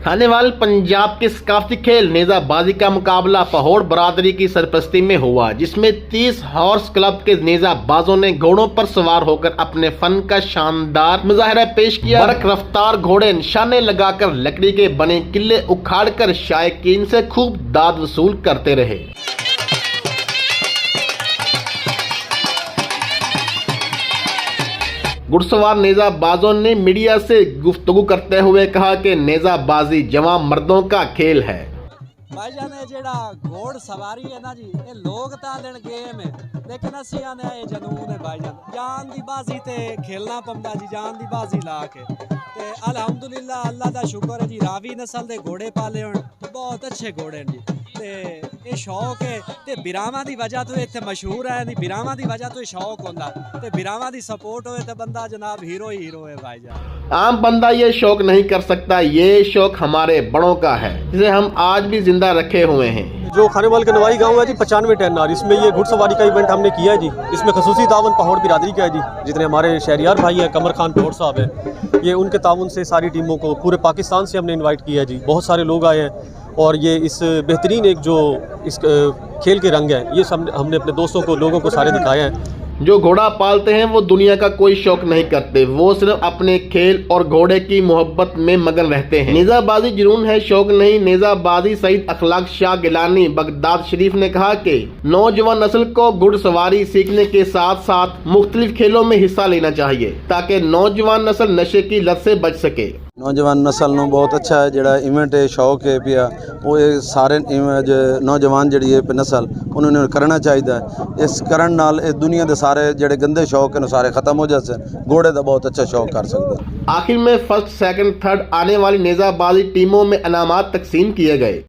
थानेवाल पंजाब के सकाफती खेल नेजाबाजी का मुकाबला पहोड़ बरादरी की सरपरस्ती में हुआ, जिसमें 30 हॉर्स क्लब के नेजाबाजों ने घोड़ों पर सवार होकर अपने फन का शानदार मुजाहरा पेश किया। बरक रफ्तार घोड़े निशाने लगाकर लकड़ी के बने किले उखाड़कर शायकीन से खूब दाद वसूल करते रहे। घुड़सवार नेजाबाजों ने मीडिया से गुफ्तगू करते हुए कहा कि नेजाबाजी जवां मर्दों का खेल है। भाईजान जेड़ा घोड़ सवारी है ना जी, ये लोग तालन गेम है, लेकिन असी आने ये जनून है भाईजान। जान दी बाजी ते खेलना पौंदा जी, जान दी बाजी ला के ते अल्हम्दुलिल्लाह अल्लाह दा शुक्र है जी, रावी नस्ल दे घोड़े पाले होण ते बहुत अच्छे घोड़े हैं जी। ते ये शौक है ते बिरावां दी वजह तो इत्थे मशहूर है नी, बिरावां दी वजह तो शौक होंदा ते बिरावां दी सपोर्ट होए ते बंदा जनाब हीरो ही हीरो है भाईजान। आम बंदा ये शौक नहीं कर सकता, ये शौक हमारे बड़ों का है, जिसे हम आज भी जिंदा रखे हुए हैं। जो खानेवाल का नवाई गांव है जी 95 टहनार, इसमें ये घुड़सवारी का इवेंट हमने किया है जी। इसमें खसूसी तावन पहोड़ बिरादरी का है जी, जितने हमारे शहरियार भाई हैं, कमर खान पहोड़ साहब हैं, ये उनके ताउन से सारी टीमों को पूरे पाकिस्तान से हमने इनवाइट किया है जी। बहुत सारे लोग आए हैं और ये इस बेहतरीन एक जो इस खेल के रंग हैं, ये सब हमने अपने दोस्तों को, लोगों को सारे दिखाए हैं। जो घोड़ा पालते हैं वो दुनिया का कोई शौक नहीं करते, वो सिर्फ अपने खेल और घोड़े की मोहब्बत में मगन रहते हैं। नेजाबाजी जुनून है, शौक नहीं। नेजाबाजी सईद अखलाक शाह गिलानी बगदाद शरीफ ने कहा कि नौजवान नस्ल को घुड़सवारी सीखने के साथ साथ मुख्तलिफ खेलों में हिस्सा लेना चाहिए, ताकि नौजवान नस्ल नशे की लत से बच सके। नौजवान नस्ल ਨੂੰ बहुत अच्छा है ਜਿਹੜਾ इवेंट है, शौक है पिया वो ये सारे नौजवान ਜਿਹੜੀ ਹੈ नस्ल ਉਹਨਾਂ ਨੂੰ ਕਰਨਾ ਚਾਹੀਦਾ ਹੈ। ਇਸ ਕਰਨ ਨਾਲ ਇਹ ਦੁਨੀਆ ਦੇ ਸਾਰੇ ਜਿਹੜੇ ਗੰਦੇ ਸ਼ੌਕ ਹਨ ਸਾਰੇ ਖਤਮ ਹੋ ਜਾਂਦੇ ਹਨ। घोड़े ਦਾ बहुत अच्छा शौक कर सकते हैं। आखिर में फर्स्ट, सेकंड, थर्ड आने वाली नेजाबाजी टीमों में इनामात तकसीम किए गए।